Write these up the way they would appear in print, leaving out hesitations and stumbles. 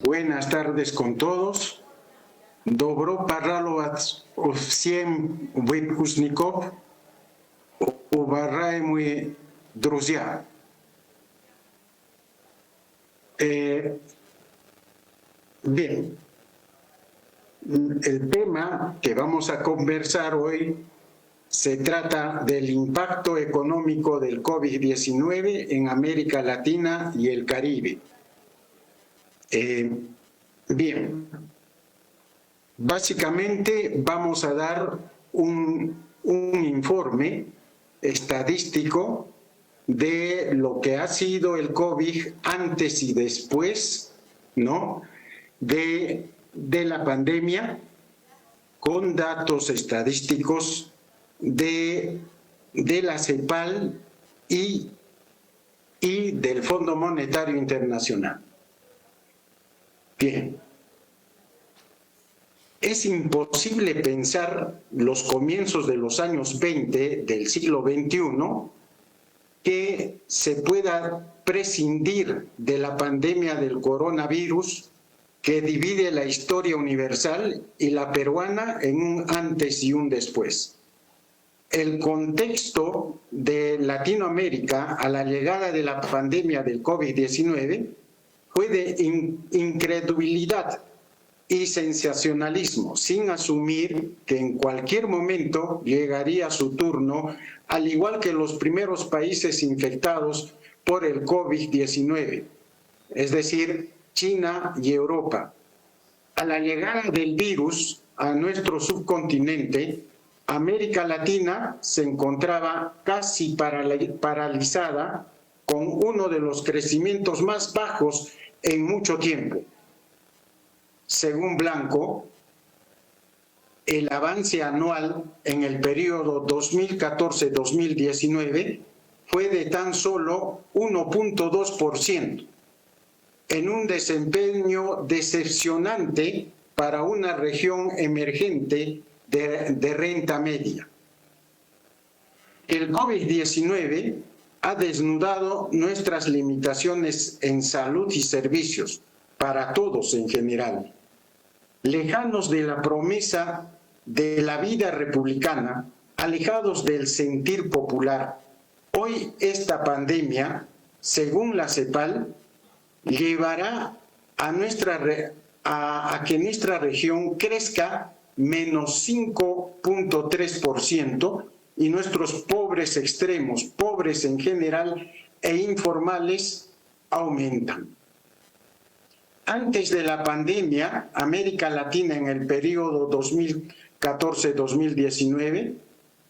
Buenas tardes con todos. Dobro parlavat всем выпускников, уважаемые друзья. Bien, el tema que vamos a conversar hoy se trata del impacto económico del COVID-19 en América Latina y el Caribe. Bien, básicamente vamos a dar un informe estadístico de lo que ha sido el COVID antes y después, ¿no?, de la pandemia, con datos estadísticos de la CEPAL y del Fondo Monetario Internacional. Bien, es imposible pensar los comienzos de los años 20 del siglo XXI que se pueda prescindir de la pandemia del coronavirus que divide la historia universal y la peruana en un antes y un después. El contexto de Latinoamérica a la llegada de la pandemia del COVID-19 fue de incredulidad y sensacionalismo, sin asumir que en cualquier momento llegaría su turno, al igual que los primeros países infectados por el COVID-19, es decir, China y Europa. A la llegada del virus a nuestro subcontinente, América Latina se encontraba casi paralizada, con uno de los crecimientos más bajos en mucho tiempo. Según Blanco, el avance anual en el periodo 2014-2019 fue de tan solo 1.2%, en un desempeño decepcionante para una región emergente de renta media. El COVID-19 ha desnudado nuestras limitaciones en salud y servicios para todos en general. Lejanos de la promesa de la vida republicana, alejados del sentir popular, hoy esta pandemia, según la CEPAL, llevará a que nuestra región crezca menos 5.3%, y nuestros pobres extremos, pobres en general e informales, aumentan. Antes de la pandemia, América Latina en el periodo 2014-2019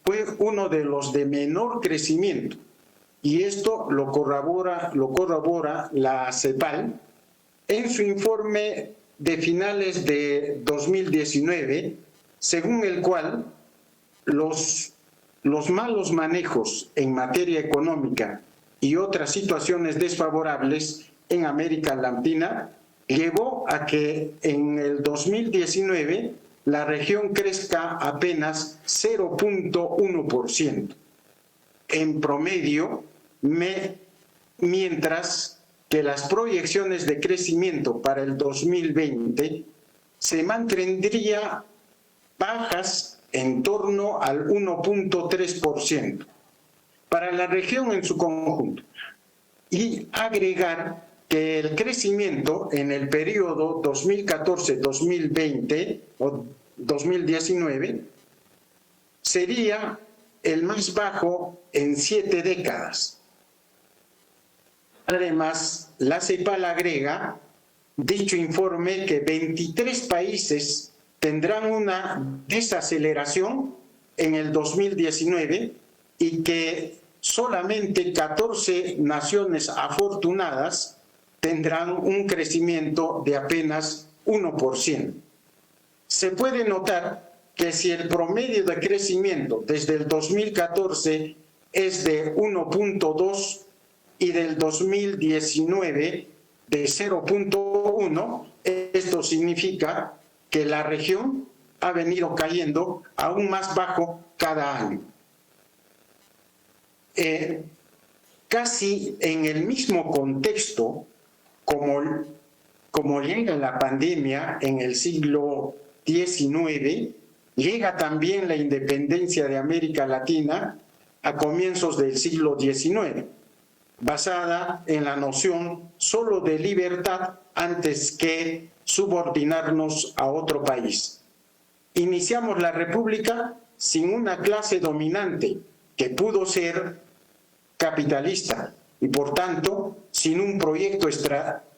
fue uno de los de menor crecimiento, y esto lo corrobora la CEPAL en su informe de finales de 2019, según el cual los malos manejos en materia económica y otras situaciones desfavorables en América Latina llevó a que en el 2019 la región crezca apenas 0.1% en promedio, mientras que las proyecciones de crecimiento para el 2020 se mantendrían bajas en torno al 1.3% para la región en su conjunto, y agregar que el crecimiento en el periodo 2014-2020 o 2019 sería el más bajo en 7 décadas. Además, la CEPAL agrega dicho informe que 23 países tendrán una desaceleración en el 2019 y que solamente 14 naciones afortunadas tendrán un crecimiento de apenas 1%. Se puede notar que si el promedio de crecimiento desde el 2014 es de 1.2 y del 2019 de 0.1, esto significa que la región ha venido cayendo aún más bajo cada año. Casi en el mismo contexto, como como llega la pandemia en el siglo XIX, llega también la independencia de América Latina a comienzos del siglo XIX, basada en la noción solo de libertad antes que subordinarnos a otro país. Iniciamos la República sin una clase dominante que pudo ser capitalista y por tanto sin un proyecto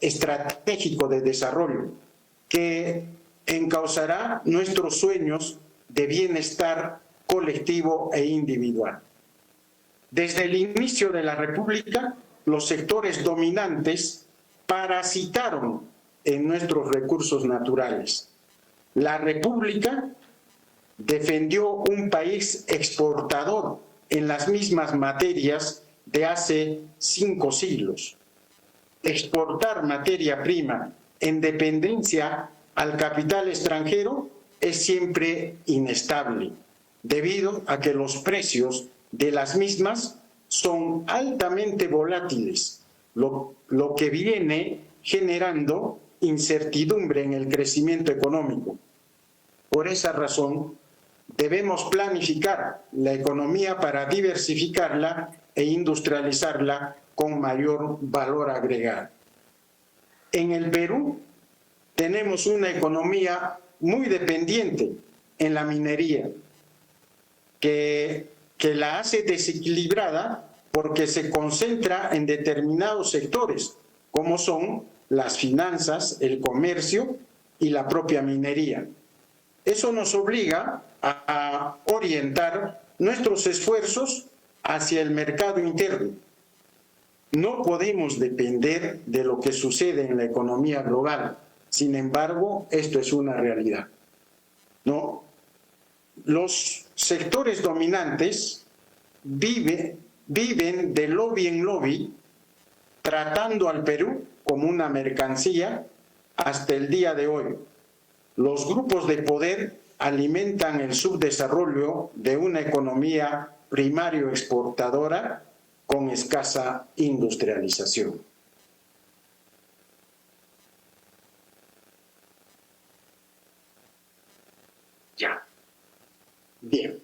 estratégico de desarrollo que encauzará nuestros sueños de bienestar colectivo e individual. Desde el inicio de la República, los sectores dominantes parasitaron en nuestros recursos naturales. La República defendió un país exportador en las mismas materias de hace 5 siglos. Exportar materia prima en dependencia al capital extranjero es siempre inestable, debido a que los precios de las mismas son altamente volátiles, lo que viene generando incertidumbre en el crecimiento económico. Por esa razón, debemos planificar la economía para diversificarla e industrializarla con mayor valor agregado. En el Perú tenemos una economía muy dependiente en la minería, que la hace desequilibrada porque se concentra en determinados sectores, como son las finanzas, el comercio y la propia minería. Eso nos obliga a orientar nuestros esfuerzos hacia el mercado interno. No podemos depender de lo que sucede en la economía global. Sin embargo, esto es una realidad, ¿no? Los sectores dominantes viven de lobby en lobby, tratando al Perú como una mercancía hasta el día de hoy. Los grupos de poder alimentan el subdesarrollo de una economía primario exportadora con escasa industrialización. Ya. Bien.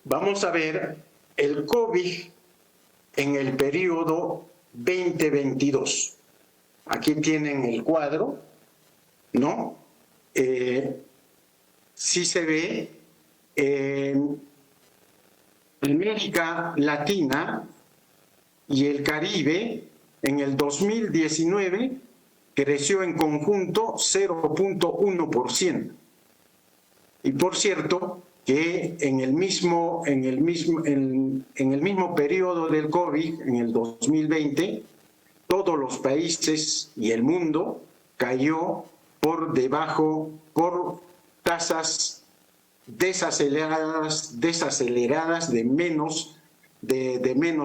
Vamos a ver el COVID en el periodo 2022. Aquí tienen el cuadro, ¿no? Sí se ve en América Latina y el Caribe en el 2019 creció en conjunto 0.1%. Y por cierto, que en el mismo periodo del COVID, en el 2020, todos los países y el mundo cayó por tasas desaceleradas de menos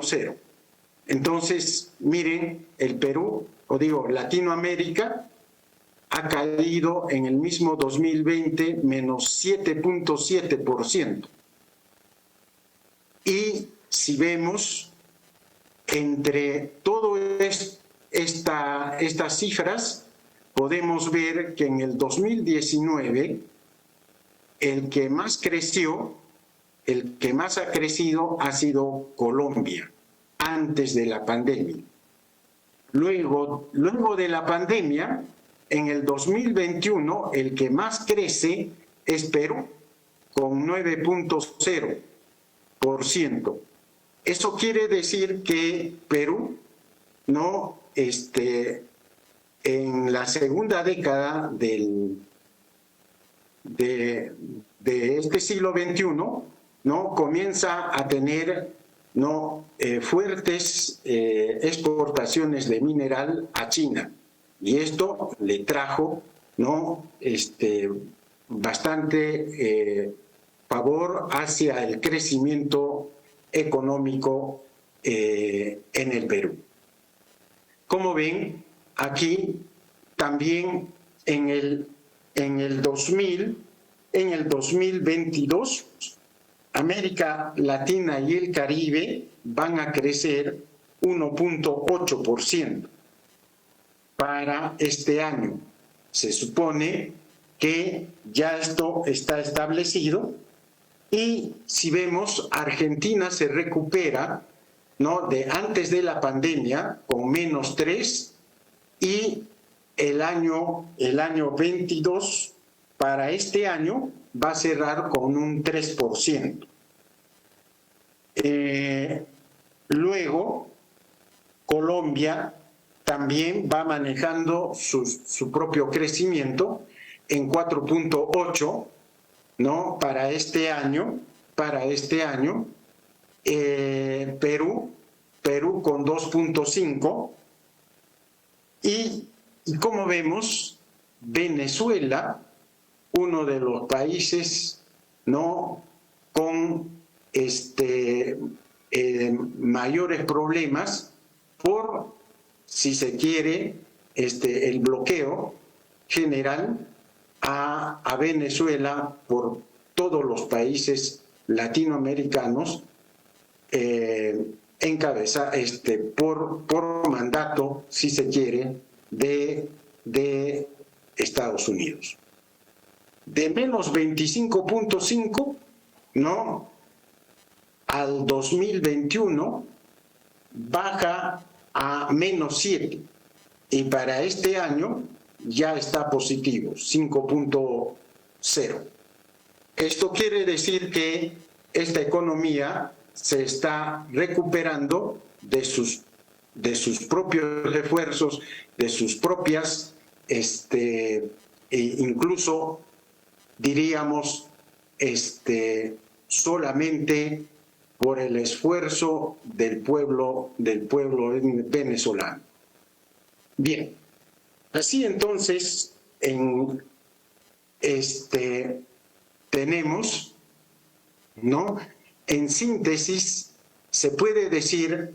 cero. Entonces, miren, el Perú, Latinoamérica, ha caído en el mismo 2020 menos 7.7%. Y si vemos entre todas estas cifras, podemos ver que en el 2019 el que más ha crecido ha sido Colombia, antes de la pandemia. Luego de la pandemia, en el 2021, el que más crece es Perú, con 9.0%. Eso quiere decir que Perú, en la segunda década de este siglo XXI, comienza a tener fuertes exportaciones de mineral a China. Y esto le trajo bastante favor hacia el crecimiento económico en el Perú. Como ven, aquí también en el 2022, América Latina y el Caribe van a crecer 1.8%. para este año. Se supone que ya esto está establecido y si vemos, Argentina se recupera, ¿no?, de antes de la pandemia con -3 y el año 22 para este año va a cerrar con un 3%. Luego, Colombia también va manejando su propio crecimiento en 4.8, ¿no?, para este año. Perú con 2.5 y como vemos, Venezuela, uno de los países, ¿no?, con mayores problemas por, si se quiere, el bloqueo general a Venezuela por todos los países latinoamericanos, encabeza por mandato, si se quiere, de Estados Unidos. De -25.5, ¿no?, al 2021 baja a -7 y para este año ya está positivo, 5.0. Esto quiere decir que esta economía se está recuperando de sus propios esfuerzos, de sus propias, incluso diríamos, solamente por el esfuerzo del pueblo venezolano. Bien, así entonces tenemos, ¿no?, en síntesis, se puede decir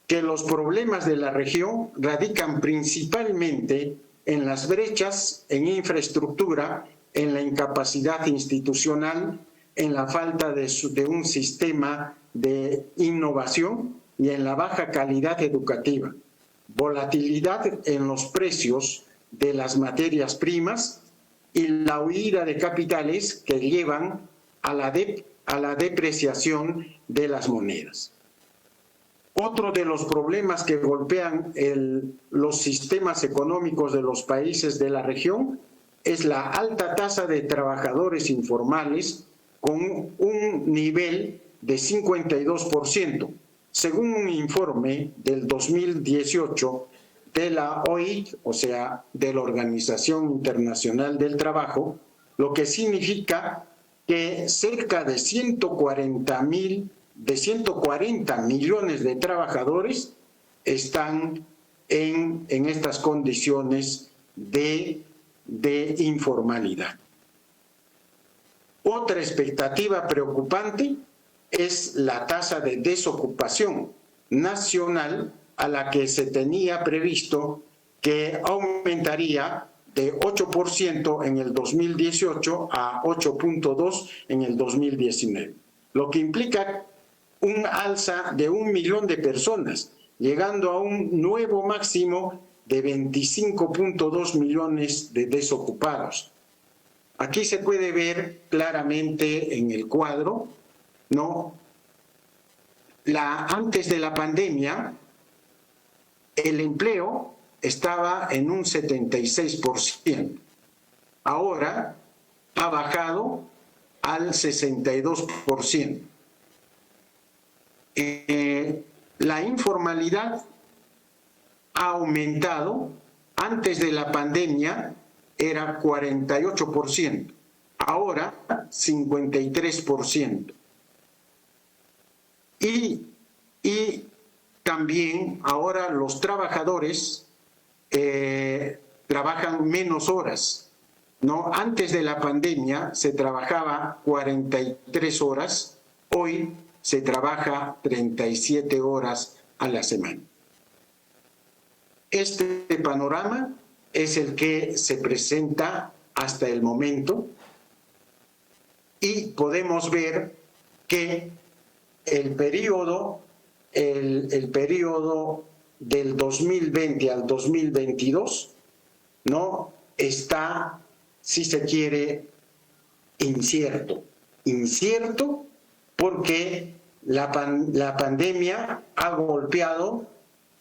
que los problemas de la región radican principalmente en las brechas en infraestructura, en la incapacidad institucional, en la falta de un sistema de innovación y en la baja calidad educativa, volatilidad en los precios de las materias primas y la huida de capitales que llevan a la depreciación de las monedas. Otro de los problemas que golpean los sistemas económicos de los países de la región es la alta tasa de trabajadores informales con un nivel de 52%, según un informe del 2018 de la OIT, o sea, de la Organización Internacional del Trabajo, lo que significa que cerca de 140 millones de trabajadores están en estas condiciones de informalidad. Otra expectativa preocupante es la tasa de desocupación nacional, a la que se tenía previsto que aumentaría de 8% en el 2018 a 8.2% en el 2019, lo que implica un alza de 1 millón de personas, llegando a un nuevo máximo de 25.2 millones de desocupados. Aquí se puede ver claramente en el cuadro, ¿no?, antes de la pandemia, el empleo estaba en un 76%. Ahora ha bajado al 62%. La informalidad ha aumentado. Antes de la pandemia era 48%, ahora 53%. Y también ahora los trabajadores trabajan menos horas, ¿no? Antes de la pandemia se trabajaba 43 horas, hoy se trabaja 37 horas a la semana. Este panorama es el que se presenta hasta el momento y podemos ver que el periodo del 2020 al 2022, ¿no? Está, si se quiere, incierto. Incierto porque la pandemia ha golpeado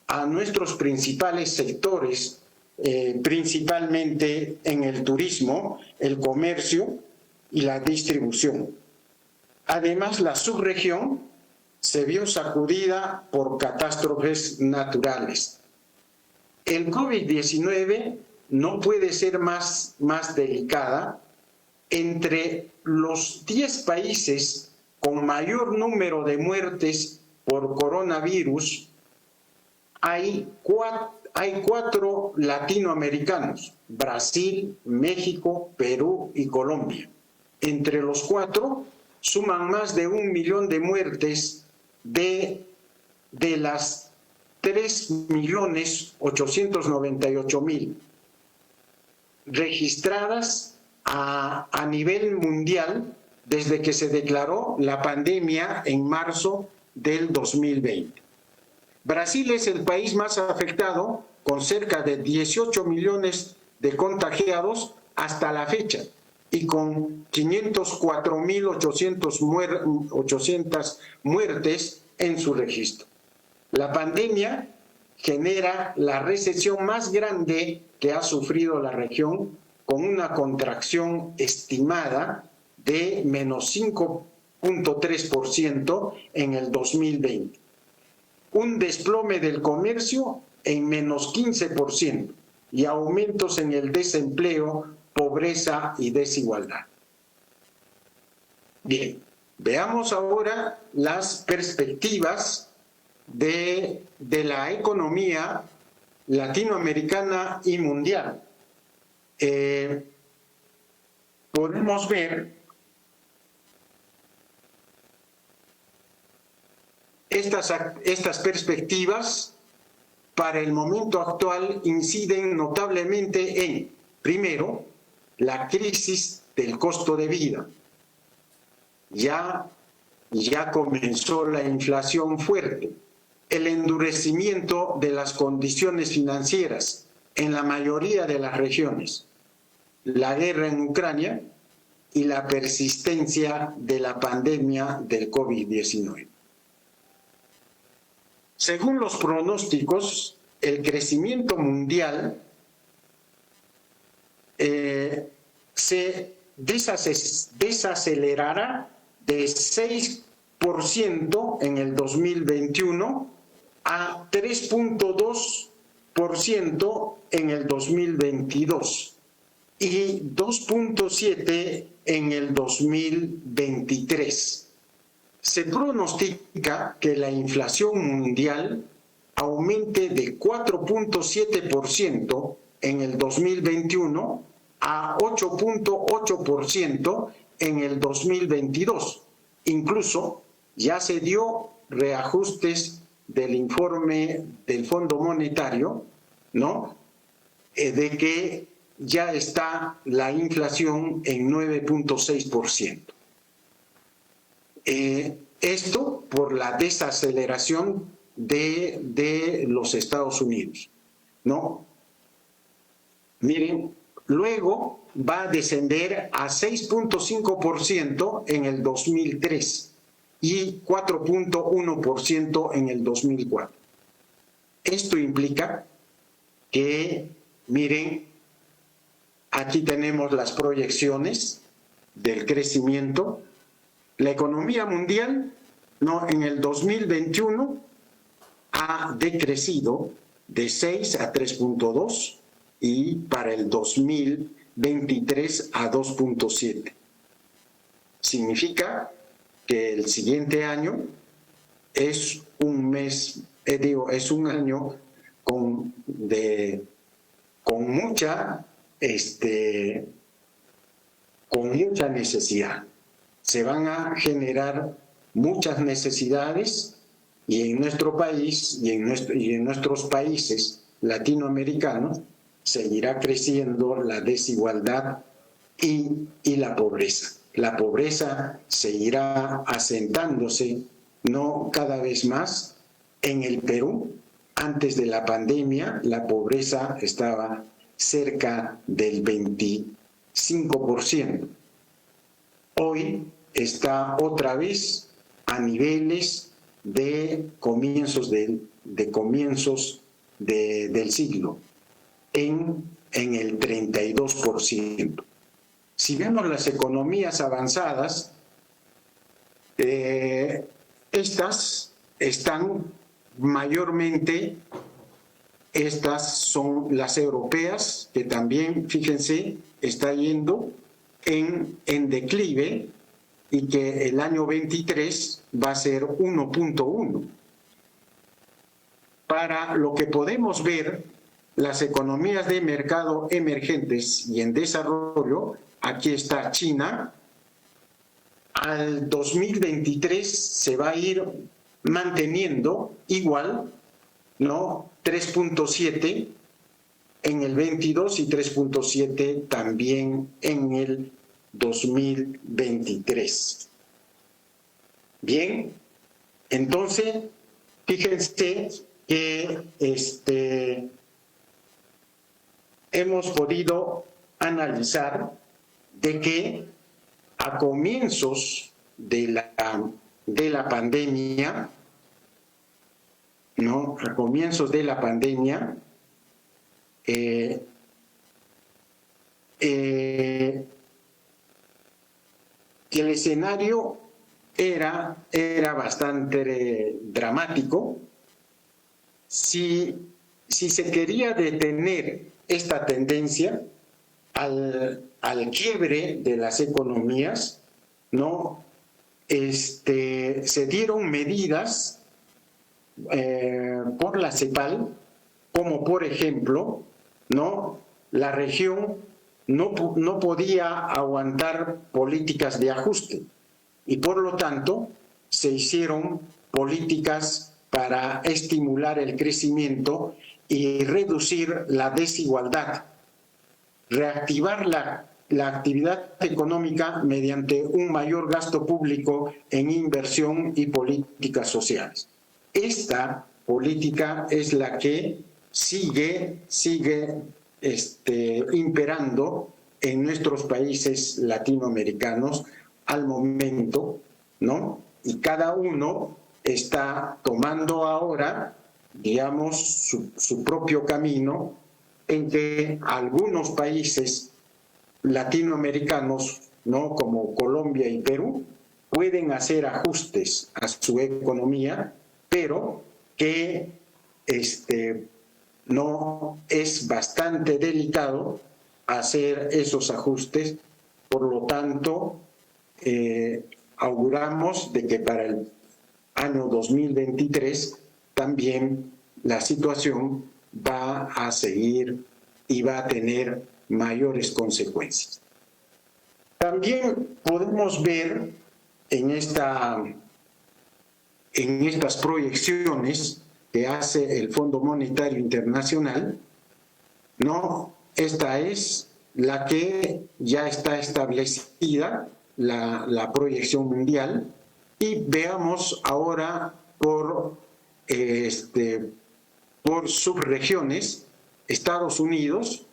a nuestros principales sectores, principalmente en el turismo, el comercio y la distribución. Además, la subregión se vio sacudida por catástrofes naturales. El COVID-19 no puede ser más delicada. Entre los 10 países con mayor número de muertes por coronavirus, hay cuatro latinoamericanos: Brasil, México, Perú y Colombia. Entre los cuatro suman más de 1 millón de muertes de las 3.898.000 registradas a nivel mundial desde que se declaró la pandemia en marzo del 2020. Brasil es el país más afectado, con cerca de 18 millones de contagiados hasta la fecha y con 504.800 muertes en su registro. La pandemia genera la recesión más grande que ha sufrido la región, con una contracción estimada de menos 5.3% en el 2020. Un desplome del comercio en menos 15% y aumentos en el desempleo, pobreza y desigualdad. Bien, veamos ahora las perspectivas de la economía latinoamericana y mundial. Podemos ver estas perspectivas para el momento actual inciden notablemente en, primero, la crisis del costo de vida. Ya comenzó la inflación fuerte, el endurecimiento de las condiciones financieras en la mayoría de las regiones, la guerra en Ucrania y la persistencia de la pandemia del COVID-19. Según los pronósticos, el crecimiento mundial se desacelerará de 6% en el 2021 a 3.2% en el 2022 y 2.7% en el 2023. Se pronostica que la inflación mundial aumente de 4.7% en el 2021 a 8.8% en el 2022. Incluso ya se dio reajustes del informe del Fondo Monetario, ¿no? De que ya está la inflación en 9.6%. Esto por la desaceleración de los Estados Unidos, ¿no? Miren, luego va a descender a 6.5% en el 2003 y 4.1% en el 2004. Esto implica que, miren, aquí tenemos las proyecciones del crecimiento. La economía mundial, ¿no?, en el 2021 ha decrecido de 6 a 3.2 y para el 2023 a 2.7. Significa que el siguiente año es un año con mucha necesidad. Se van a generar muchas necesidades y en nuestro país y en nuestros países latinoamericanos seguirá creciendo la desigualdad y la pobreza. La pobreza seguirá asentándose, no cada vez más, en el Perú, Antes de la pandemia, la pobreza estaba cerca del 25%. Hoy está otra vez a niveles de comienzos del siglo, en el 32%. Si vemos las economías avanzadas, estas están mayormente, estas son las europeas, que también, fíjense, está yendo en declive, y que el año 23 va a ser 1.1. Para lo que podemos ver, las economías de mercado emergentes y en desarrollo, aquí está China, al 2023 se va a ir manteniendo igual, ¿no? 3.7 en el 22 y 3.7 también en el 2023. Bien, entonces, fíjense que hemos podido analizar de que a comienzos de la pandemia, ¿no? A comienzos de la pandemia, el escenario era bastante dramático. Si se quería detener esta tendencia al quiebre de las economías, ¿no? Se dieron medidas por la CEPAL, como por ejemplo, ¿no? La región no podía aguantar políticas de ajuste y por lo tanto se hicieron políticas para estimular el crecimiento y reducir la desigualdad, reactivar la actividad económica mediante un mayor gasto público en inversión y políticas sociales. Esta política es la que sigue imperando en nuestros países latinoamericanos al momento, ¿no? Y cada uno está tomando ahora, digamos, su propio camino, en que algunos países latinoamericanos, ¿no? Como Colombia y Perú, pueden hacer ajustes a su economía, pero que no es bastante delicado hacer esos ajustes. Por lo tanto, auguramos de que para el año 2023 también la situación va a seguir y va a tener mayores consecuencias. También podemos ver en estas proyecciones que hace el Fondo Monetario Internacional, ¿no? Esta es la que ya está establecida, la proyección mundial, y veamos ahora por subregiones. Estados Unidos,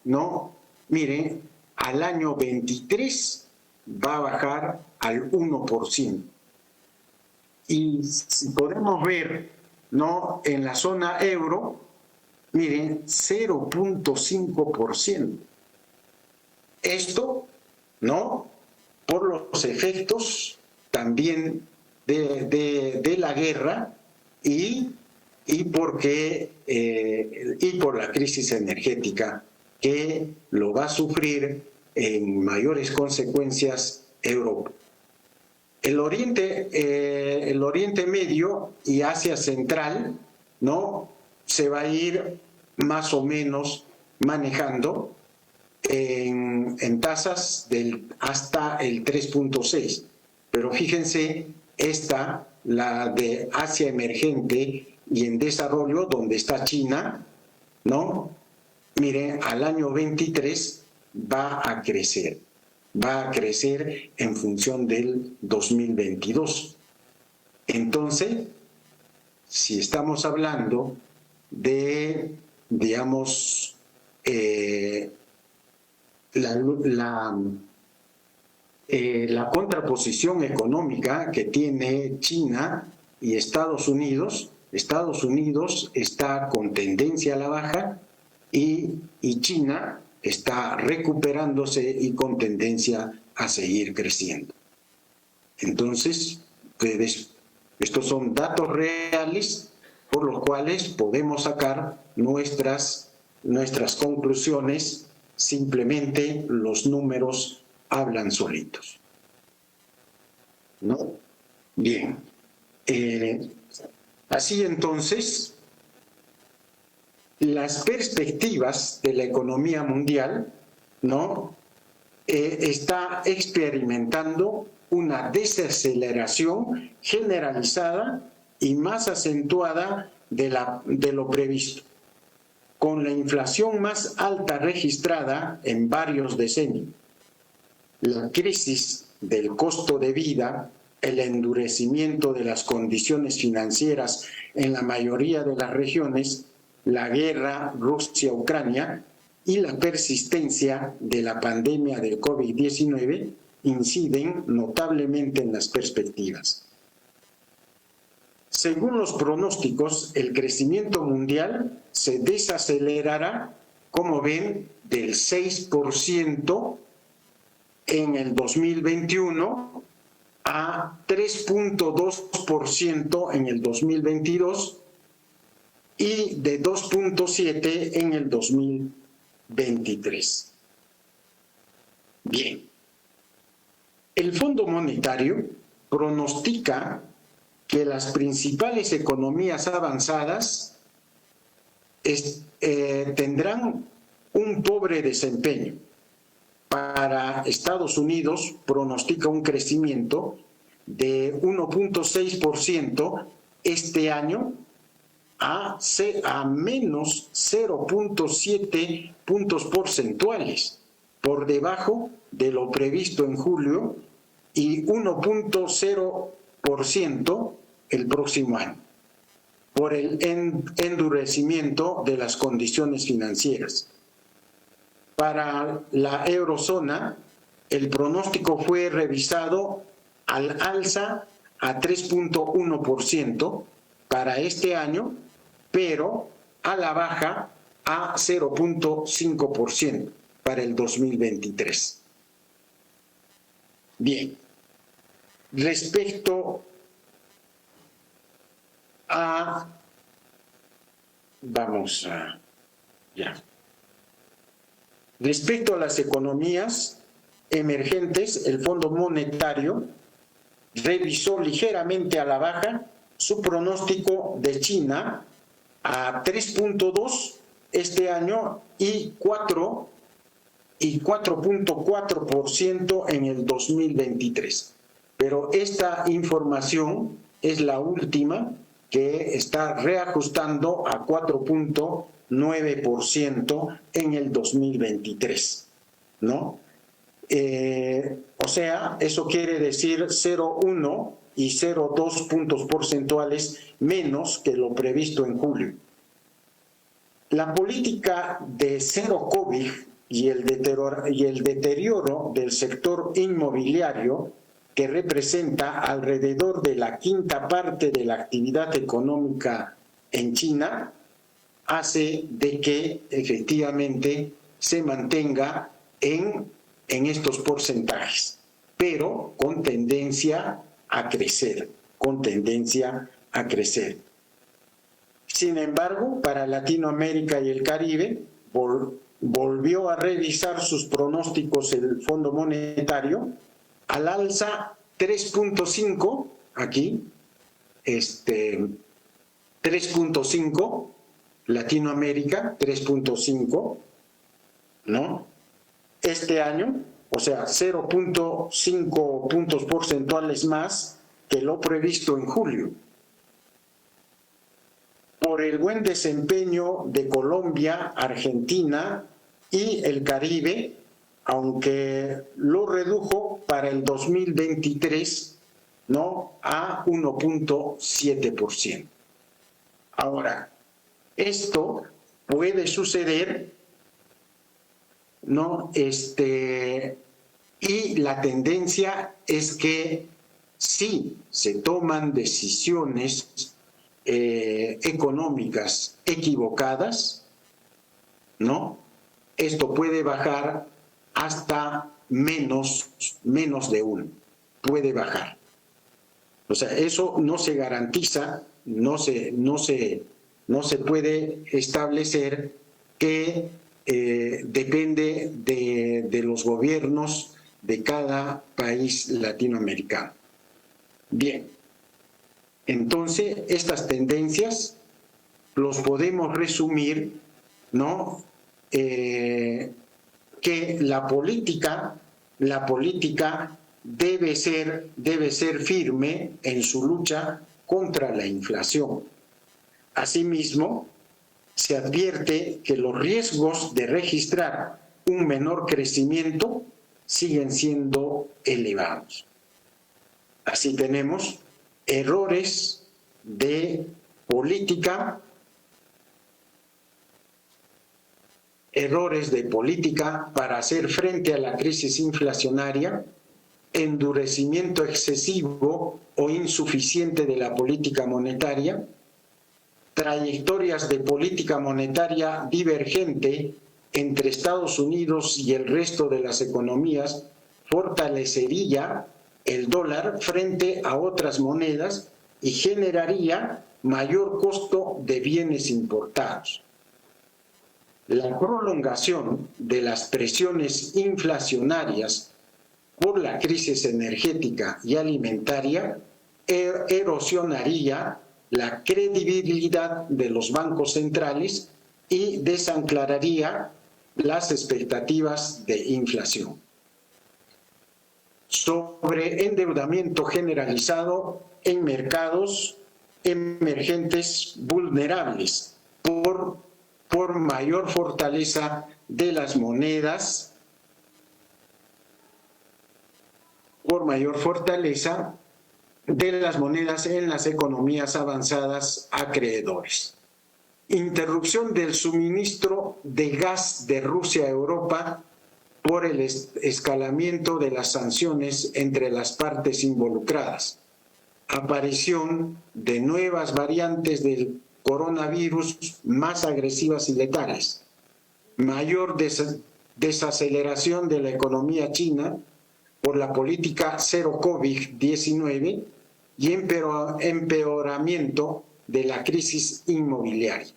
¿no? Miren, al año 23 va a bajar al 1%. Y si podemos ver, ¿no? En la zona euro, miren, 0.5%. Esto, ¿no? Por los efectos también de la guerra y por la crisis energética que lo va a sufrir en mayores consecuencias Europa. El Oriente Medio y Asia Central, ¿no? Se va a ir más o menos manejando en tasas hasta el 3.6. Pero fíjense, la de Asia emergente y en desarrollo, donde está China, ¿no? Miren, al año 23 va a crecer en función del 2022. Entonces, si estamos hablando de, digamos, la contraposición económica que tiene China y Estados Unidos. Estados Unidos está con tendencia a la baja y China está recuperándose y con tendencia a seguir creciendo. Entonces, estos son datos reales por los cuales podemos sacar nuestras conclusiones. Simplemente los números hablan solitos, ¿no? Bien. Así entonces, las perspectivas de la economía mundial, ¿no? Está experimentando una desaceleración generalizada y más acentuada de lo previsto, con la inflación más alta registrada en varios decenios. La crisis del costo de vida, el endurecimiento de las condiciones financieras en la mayoría de las regiones, la guerra Rusia-Ucrania y la persistencia de la pandemia del COVID-19 inciden notablemente en las perspectivas. Según los pronósticos, el crecimiento mundial se desacelerará, como ven, del 6% en el 2021 a 3.2% en el 2022 y de 2.7% en el 2023. Bien. El Fondo Monetario pronostica que las principales economías avanzadas tendrán un pobre desempeño. Para Estados Unidos pronostica un crecimiento de 1.6% este año a menos 0.7 puntos porcentuales, por debajo de lo previsto en julio, y 1.0% el próximo año, por el endurecimiento de las condiciones financieras. Para la eurozona, el pronóstico fue revisado al alza a 3.1% para este año, pero a la baja a 0.5% para el 2023. Bien, respecto a... Respecto a las economías emergentes, el Fondo Monetario revisó ligeramente a la baja su pronóstico de China a 3.2 este año y 4.4% en el 2023. Pero esta información es la última, que está reajustando a 4.9% en el 2023, ¿no? O sea, eso quiere decir 0,1 y 0,2 puntos porcentuales menos que lo previsto en julio. La política de cero COVID y el deterioro del sector inmobiliario, que representa alrededor de la quinta parte de la actividad económica en China, hace de que efectivamente se mantenga en estos porcentajes, pero con tendencia a crecer, Sin embargo, para Latinoamérica y el Caribe, volvió a revisar sus pronósticos el Fondo Monetario al alza 3.5, aquí, 3.5, Latinoamérica 3.5, ¿no? Este año, o sea, 0.5 puntos porcentuales más que lo previsto en julio. Por el buen desempeño de Colombia, Argentina y el Caribe, aunque lo redujo para el 2023, ¿no?, a 1.7%. Ahora, Esto puede suceder, ¿no? Y la tendencia es que si se toman decisiones económicas equivocadas, ¿no? Esto puede bajar hasta menos de 1, puede bajar. O sea, eso no se garantiza, no se puede establecer que depende de los gobiernos de cada país latinoamericano. Bien, entonces estas tendencias los podemos resumir, ¿no? Que la política debe ser firme en su lucha contra la inflación. Asimismo, se advierte que los riesgos de registrar un menor crecimiento siguen siendo elevados. Así tenemos errores de política para hacer frente a la crisis inflacionaria, endurecimiento excesivo o insuficiente de la política monetaria, trayectorias de política monetaria divergente entre Estados Unidos y el resto de las economías fortalecería el dólar frente a otras monedas y generaría mayor costo de bienes importados. La prolongación de las presiones inflacionarias por la crisis energética y alimentaria erosionaría la credibilidad de los bancos centrales y desanclararía las expectativas de inflación. Sobre endeudamiento generalizado en mercados emergentes vulnerables por mayor fortaleza de las monedas, en las economías avanzadas acreedores. Interrupción del suministro de gas de Rusia a Europa por el escalamiento de las sanciones entre las partes involucradas. Aparición de nuevas variantes del coronavirus más agresivas y letales. Mayor desaceleración de la economía china por la política cero COVID-19 y empeoramiento de la crisis inmobiliaria.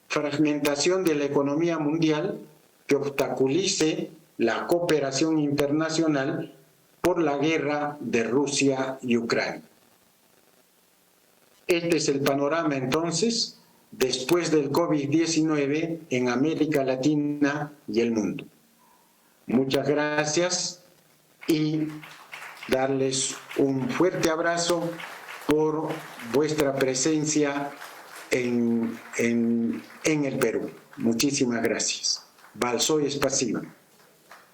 Fragmentación de la economía mundial que obstaculice la cooperación internacional por la guerra de Rusia y Ucrania. Este es el panorama entonces después del COVID-19 en América Latina y el mundo. Muchas gracias y darles un fuerte abrazo por vuestra presencia en el Perú. Muchísimas gracias. Большое спасибо.